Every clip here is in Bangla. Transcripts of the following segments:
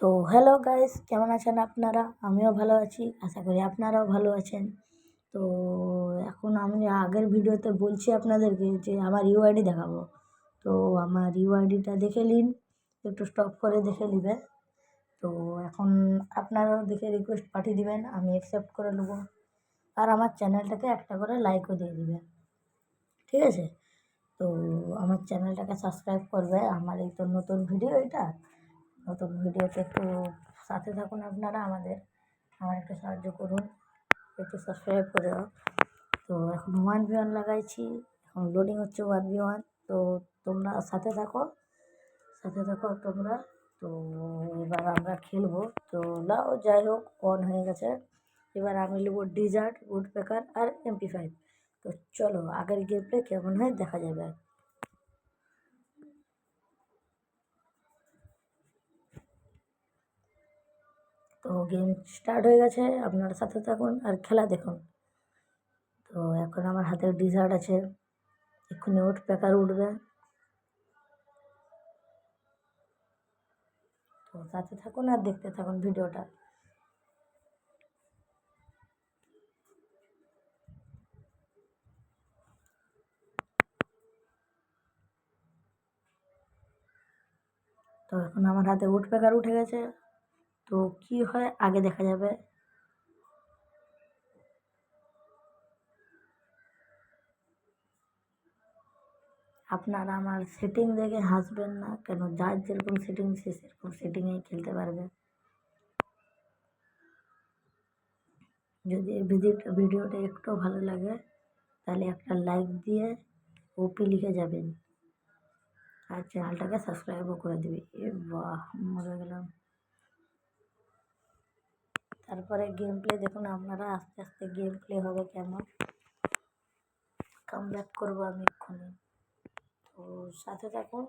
তো হ্যালো গাইস, কেমন আছেন আপনারা? আমিও ভালো আছি, আশা করি আপনারাও ভালো আছেন। তো এখন আমি আগের ভিডিওতে বলছি আপনাদেরকে যে আমার ইউআইডি দেখাবো। তো আমার ইউআইডিটা দেখে নিন, একটু স্টপ করে দেখে নেবেন। তো এখন আপনারাও দেখে রিকোয়েস্ট পাঠিয়ে দিবেন, আমি অ্যাকসেপ্ট করে নেবো। আর আমার চ্যানেলটাকে একটা করে লাইকও দিয়ে দিবেন, ঠিক আছে? তো আমার চ্যানেলটাকে সাবস্ক্রাইব করবে। আমার এই তো নতুন ভিডিও, এটা নতুন ভিডিওতে একটু সাথে থাকুন আপনারা, আমার একটু সাহায্য করুন, একটু সাবস্ক্রাইব করে দাও। তো এখন 1v1 লাগাইছি, এখন লোডিং হচ্ছে 1v1। তো তোমরা সাথে থাকো তোমরা। তো এবার আমরা খেলবো। তো লাও, যাই হোক, অন হয়ে গেছে। এবার আমি নেবো dessert, would pecker R MP5। তো চলো আগের গেম প্লে কেমন হয় দেখা যাবে। তো গেম স্টার্ট হয়ে গেছে, আপনার সাথে থাকুন আর খেলা দেখুন। তো এখন আমার হাতে ডিজার্ট আছে, এক্ষুনি উড পেকার উঠবে। তো সাথে থাকুন আর দেখতে থাকুন ভিডিওটা। তো এখন আমার হাতে উড পেকার উঠে গেছে। তো কি হয় আগে দেখা যাবে। আপনারা আমার সেটিং দেখে হাসবেন না, কেন যার যেরকম সেটিং সে সেরকম সেটিংয়েই খেলতে পারবে। যদি এই ভিডিওটা একটু ভালো লাগে তাহলে একটা লাইক দিয়ে ওপি লিখে যাবেন, আর চ্যানেলটাকে সাবস্ক্রাইবও করে দিবি। এ বাহ, মরে গেলাম। তারপরে গেম প্লে দেখুন আপনারা, আস্তে আস্তে গেম প্লে হবে কেমন। কামব্যাক করবো আমি এক্ষুনি। তো সাথে থাকুন,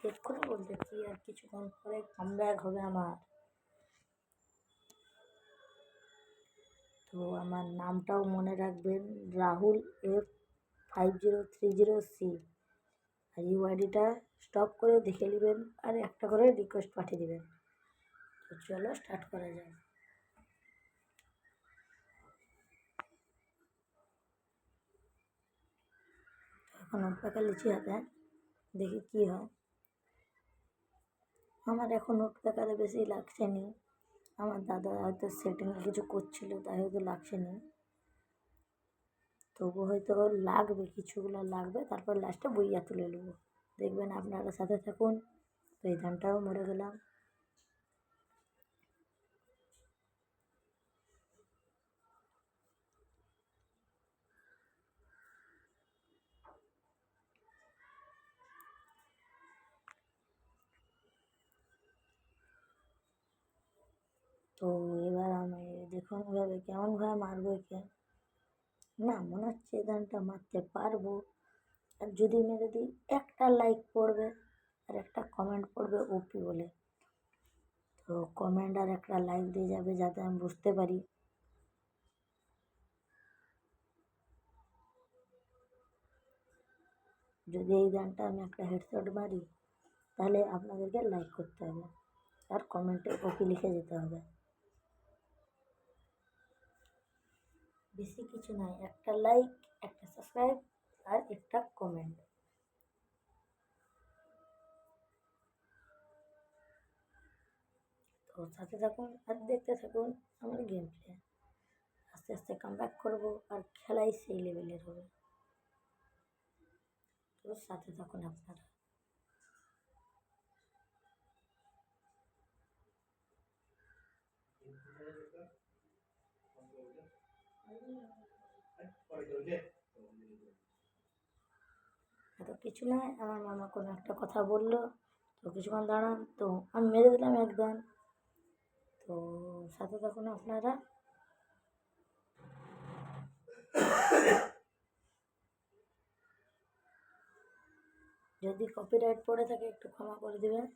এক্ষুনি বলতে কি আর কিছুক্ষণ পরে কামব্যাক হবে আমার। তো আমার নামটাও মনে রাখবেন, রাহুল F5030C। আর ইউআইডিটা স্টপ করে দেখে নেবেন আর একটা করে রিকোয়েস্ট পাঠিয়ে দেবেন। তো চলো স্টার্ট করা যায়। এখন নোটপ্যাকে লিচি হাতে, দেখি কি হয়। আমার এখন নোটপ্যাকারে বেশি লাগছে নি, আমার দাদা হয়তো সেটিংয়ে কিছু করছিল তাই হয়তো লাগছে না। তবু হয়তো লাগবে, কিছুগুলো লাগবে, তারপর লাস্টে বইয়া তুলে নেবো। দেখবেন আপনারা সাথে থাকুন। তো এই ধানটাও মরে গেলাম। তো এবার আমি দেখুন এভাবে কেমনভাবে মারবো একে। না, মনে হচ্ছে এই ধানটা মারতে পারবো। আর যদি মেরে দিই, একটা লাইক পড়বে আর একটা কমেন্ট পড়বে ওপি বলে। তো কমেন্ট আর একটা লাইক দিয়ে যাবে যাতে আমি বুঝতে পারি। যদি এই গানটা আমি একটা হেডশট মারি তাহলে আপনাদেরকে লাইক করতে হবে আর কমেন্টে ওপি লিখে যেতে হবে। বেশি কিছু নয়, একটা লাইক, একটা সাবস্ক্রাইব আর একটা কমেন্ট। তো সাথে থাকুন আর দেখতে থাকুন আমার গেম প্লে। আস্তে আস্তে কামব্যাক করবো আর খেলাই সেই লেভেলের হবে। তো সাথে থাকুন আপনারা। এত কিছু নয়, আমার মামা কোনো একটা কথা বললো, তো কিছুক্ষণ দাঁড়ান, তো আমি মেরে দিলাম একদম। তো সাথে থাকুন আপনারা। যদি কপিরাইট পড়ে থাকে একটু ক্ষমা করে দেবেন।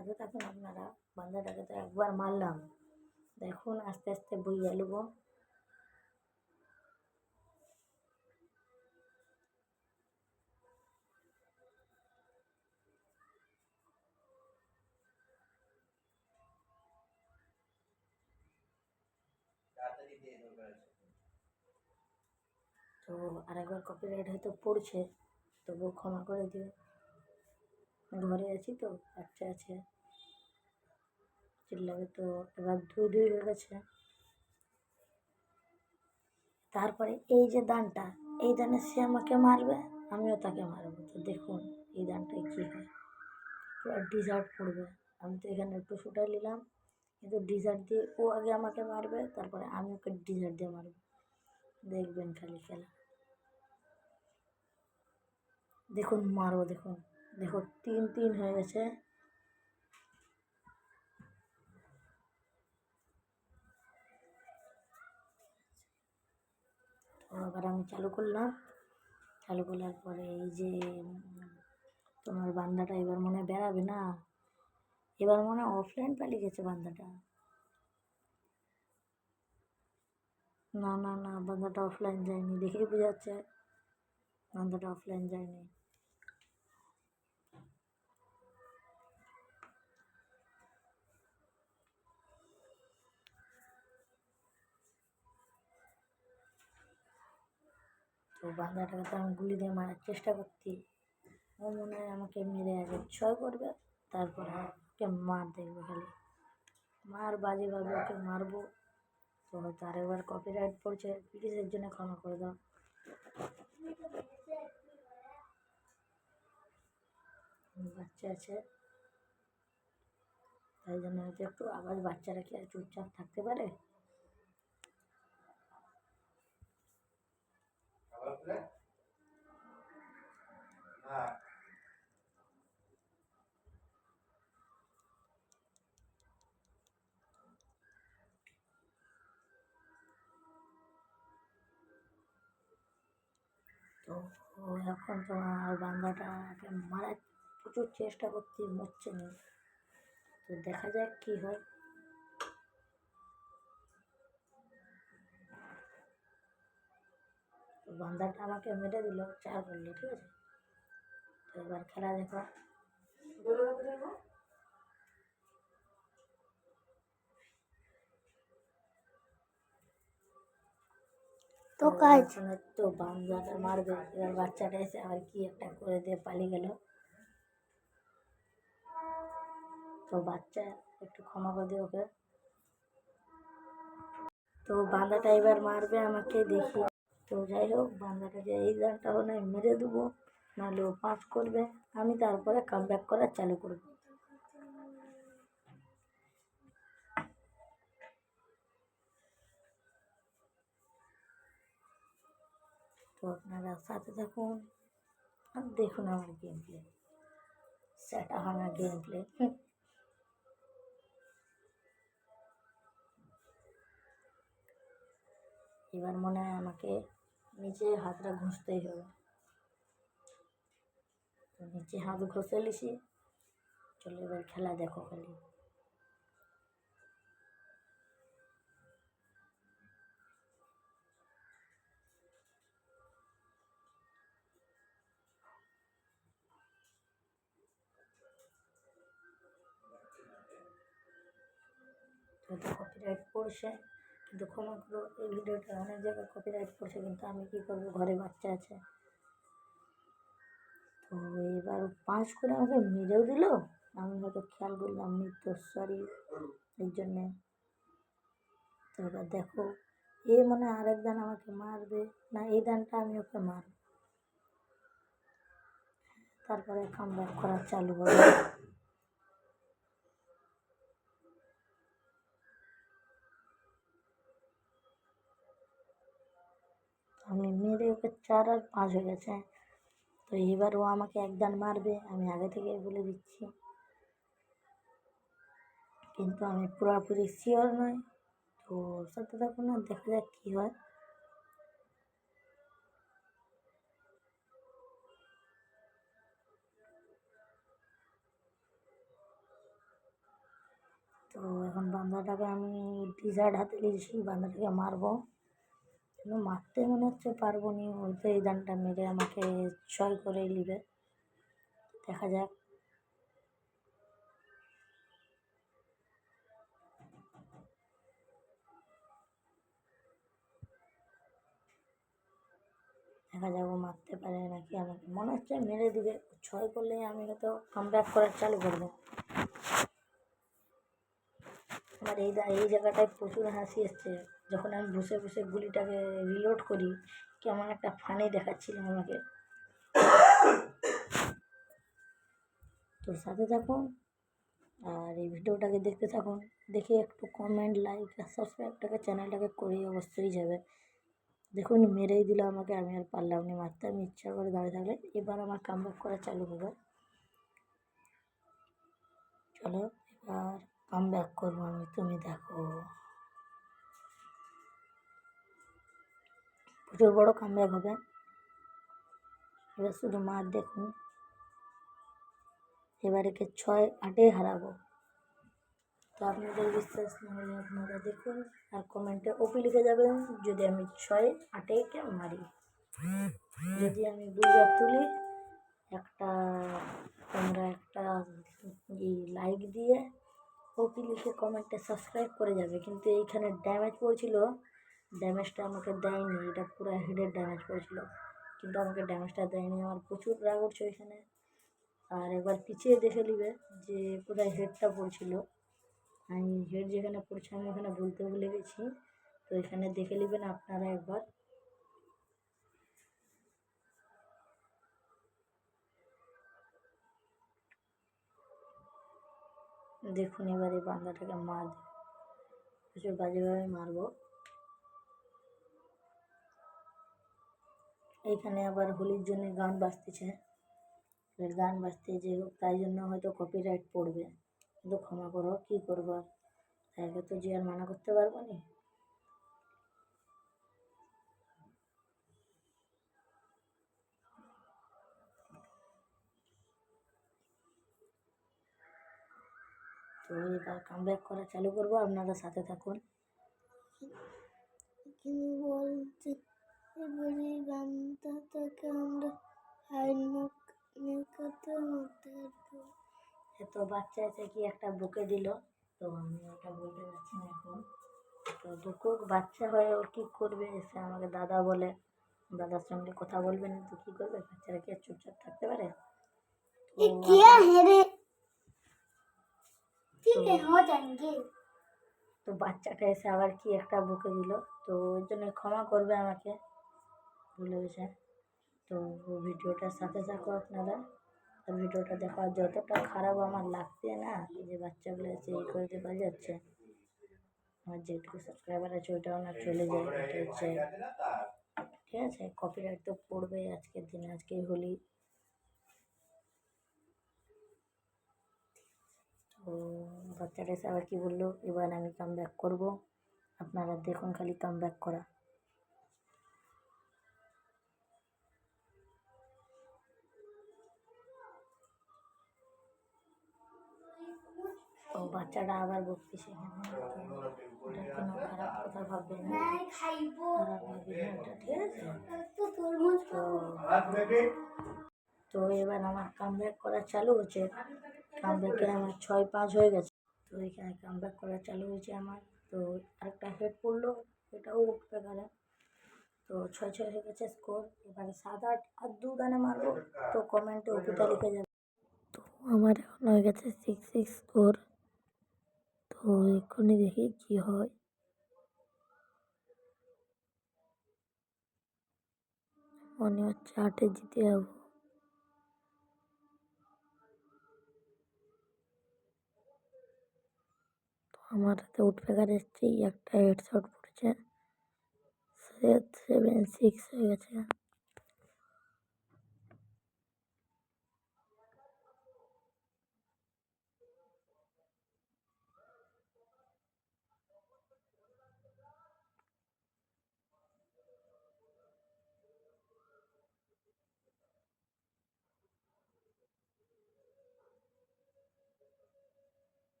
সাথে থাকুন আপনারা। বান্দাটাকে তো একবার মারলাম, দেখুন আস্তে আস্তে বইয়া নেব। তো আরেকবার কপিরাইট হয়তো পড়ছে, তবুও ক্ষমা করে দিও। ঘরে আছি তো, বাচ্চা আছে, চিল্লাবে তো। এবার ধুই ধুই হয়ে গেছে। তারপরে এই যে দানটা, এই দানে সে আমাকে মারবে, আমিও তাকে মারবো। তো দেখুন এই দানটায় কী হয়, পুরো ডিজার্ট পড়বে। আমি তো এখানে একটু ফুটাই নিলাম, কিন্তু ডিজার্ট দিয়ে ও আগে আমাকে মারবে, তারপরে আমি ওকে ডিজার্ট দিয়ে মারবো। দেখবেন খালি খেলা, দেখুন মারো, দেখুন দেখো 3-3 হয়ে গেছে। তো আবার আমি চালু করলাম, চালু করার পরে এই যে তোমার বান্দাটা এবার মনে হয় বেড়াবে না, এবার মনে হয় অফলাইন পালিয়ে গেছে বান্দাটা। না না না, বান্দাটা অফলাইন যায়নি, দেখেই বোঝা যাচ্ছে বান্দাটা অফলাইন যায়নি। তো বান্দাটাকে তো আমি গুলি দিয়ে মারার চেষ্টা করছি, ও মনে হয় আমাকে মেরে আগে ছয় করবে, তারপরে ওকে মার দেখবে খালি, মার বাজেভাবে ওকে মারবো। তো হয়তো আরেকবার কপিরাইট পড়ছে, প্লিজের জন্য ক্ষমা করে দাও। বাচ্চা আছে, তাই জন্য হয়তো একটু আওয়াজ, বাচ্চারা কি আর চুপচাপ থাকতে পারে? তো এখন তোমার বান্দাটাকে মারার প্রচুর চেষ্টা করছি, মরছে না। তো দেখা যাক কী হয়। তো বান্দাটা আমাকে মেরে দিল 4 করলে, ঠিক আছে। তো এবার খেলা দেখো। তো কাজ তো বান্দাটা মারবে, এবার বাচ্চাটা এসে আবার কি একটা করে দিয়ে পালিয়ে গেল। তো বাচ্চা একটু ক্ষমা করে দিয়ে ওকে। তো বান্দাটা এবার মারবে আমাকে, দেখি। তো যাই হোক, বান্দাটাকে এই গানটা হলে মেরে দেবো, নাহলে ও পাস করবে, আমি তারপরে কাম ব্যাক করা চালু করব। তো আপনারা সাথে থাকুন আর দেখুন আমার গেম প্লে, সেটা ভাঙা গেম প্লে। এবার মনে হয় আমাকে নিচে হাতটা ঘষতেই হবে। তো নিচে হাত ঘষে লিছি, চলো এবার খেলা দেখো খালি। হয়তো কপিরাইট পড়ছে, কিন্তু ক্ষমা করো, এই ভিডিওটা অনেক জায়গায় কপিরাইট পড়ছে, কিন্তু আমি কী করবো, ঘরে বাচ্চা আছে। তো এবার 5 করে আমাকে মেরেও দিল, আমি হয়তো খেয়াল করলাম নি, তো সরি এই জন্যে। তো এবার দেখো, এ মনে হয় আরেক দান আমাকে মারবে, না এই দানটা আমি ওকে মারব, তারপরে কামব্যাক করা চালু হবে। আমি মেরে ওকে 4 আর 5 হয়ে গেছে। তো এবার ও আমাকে এক দান মারবে, আমি আগে থেকে বলে দিচ্ছি, কিন্তু আমি পুরোপুরি শিওর নই। তো সাথে থাকুন না, দেখা যাক কী হয়। তো এখন বান্দাটাকে আমি ডিজার্ট হাতে নিয়েছি, বান্দাটাকে মারবো। কিন্তু মারতে মনে হচ্ছে পারবো নি, হয়তো এই দানটা মেরে আমাকে ছয় করে নিবে, দেখা যাক। দেখা যাবো মারতে পারে নাকি, আমাকে মনে হচ্ছে মেরে দিবে। ছয় করলে আমি হয়তো কামব্যাক করার চালু করবো। আমার এই জায়গাটায় প্রচুর হাসি এসছে, যখন আমি বসে বসে গুলিটাকে রিলোড করি, কেমন একটা ফানি দেখাচ্ছিল আমাকে। তো সাথে থাকুন আর এই ভিডিওটাকে দেখতে থাকুন, দেখে একটু কমেন্ট, লাইক আর সাবস্ক্রাইবটাকে চ্যানেলটাকে করেই অবশ্যই যাবে। দেখুন মেরেই দিল আমাকে, আমি আর পারলাম না মারতে, আমি ইচ্ছা করে দাঁড়িয়ে থাকলে। এবার আমার কামব্যাক করা চালু হবে। চলো এবার কামব্যাক করবো আমি, তুমি দেখো। প্রচুর বড় কামব্যাক হবে। এবার শুধু মার দেখুন, এবার একে 6-8-এ হারাবো। তো আপনাদের বিশ্বাস না হলে আপনারা দেখুন আর কমেন্টে ওপি লিখে যাবেন যদি আমি 6-8-এ মারি। যদি আমি বুঝে তুলি, তোমরা একটা লাইক দিয়ে ওপি লিখে কমেন্টে সাবস্ক্রাইব করে যাবে। কিন্তু এইখানে ড্যামেজ পড়ছিল, ড্যামেজটা আমাকে দেয়নি, এটা পুরো হেডের ড্যামেজ পড়ছিল, কিন্তু আমাকে ড্যামেজটা দেয়নি। আমার প্রচুর রাগ উঠছে এখানে। আর একবার পিছিয়ে দেখে নিবে যে কোথায় হেডটা পড়ছিল। আমি হেড যেখানে পড়ছে আমি ওখানে বলতে ভুলে গেছি, তো এখানে দেখে নেবেন আপনারা একবার। দেখুন এবার এই বান্দাটাকে মারব, প্রচুর বাজেভাবে মারবো। এইখানে আবার হোলির জন্য গান বাজতেছে, এবার গান বাজতে যে হোক তাই জন্য হয়তো কপিরাইট পড়বে, কিন্তু ক্ষমা করো, কী করবো আর, তাকে তো যে আর মানা করতে পারবো না। তো এবার কামব্যাক করা চালু করবো, আপনারা সাথে থাকুন। বলছে এবারে বান্দাটাকে আমরা এত বাচ্চা এসে কি একটা বকে দিল, তো আমি ওটা বলতে পারছি না এখন। তো বকুক, বাচ্চা হয়ে ও কী করবে, এসে আমাকে দাদা বলে, দাদার সঙ্গে কথা বলবে না তো কী করবে, বাচ্চারা কি আর চুপচাপ থাকতে পারে? তো বাচ্চাটা এসে আবার কি একটা বকে দিল, তো ওই জন্য ক্ষমা করবে আমাকে, ভুলে গেছে। তো ভিডিওটার সাথে থাকো আপনারা, আর ভিডিওটা দেখা যতটা খারাপ আমার লাগছে না, যে বাচ্চাগুলো এসে এই করে দিয়ে যাচ্ছে, আমার যেটুকু সাবস্ক্রাইবার আছে ওইটাও না চলে যায়, এটা হচ্ছে ঠিক আছে। কপিরাইট তো পড়বেই আজকের দিনে, আজকেই হোলি। তো বাচ্চাটা এসে আবার কী বললো, এবার আমি কামব্যাক করবো, আপনারা দেখুন খালি কামব্যাক করা। তো বাচ্চাটা আবার বকতেছে, ওটা কোনো খারাপ কথা ভাববে না, খারাপ ভাববে না ওটা, ঠিক আছে। তো এবার আমার কামব্যাক করা চালু হচ্ছে, কামব্যাকে আমার 6-5 হয়ে গেছে। তো এখানে কামব্যাক করা চালু হয়েছে আমার। তো আরেকটা হেড পড়লো, এটাও উঠতে পারে। তো 6-6 হয়ে গেছে স্কোর। এবারে 7-8 আর 2 রানে মারবো, তো কমেন্টে ওপিটা লিখে যাবে। তো আমার এখন হয়ে গেছে 6-6 স্কোর। তো এক্ষুনি দেখি কি হয়। মনে হচ্ছে 8-এ জিতে যাবো। তো আমার হাতে উঠপেকার এসছেই, একটা হেডশট পড়েছে, 7-6 হয়ে গেছে।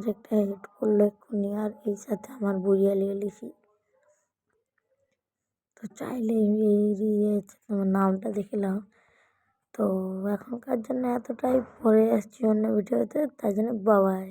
আরেকটা হিট করলো এক্ষুনি, আর এই সাথে আমার বুড়িয়া নিয়ে লিখি। তো চাইলে তোমার নামটা দেখে নাও। তো এখনকার জন্য এতটাই, পরে আসছি অন্য ভিডিওতে, তাই জন্য বাবাই।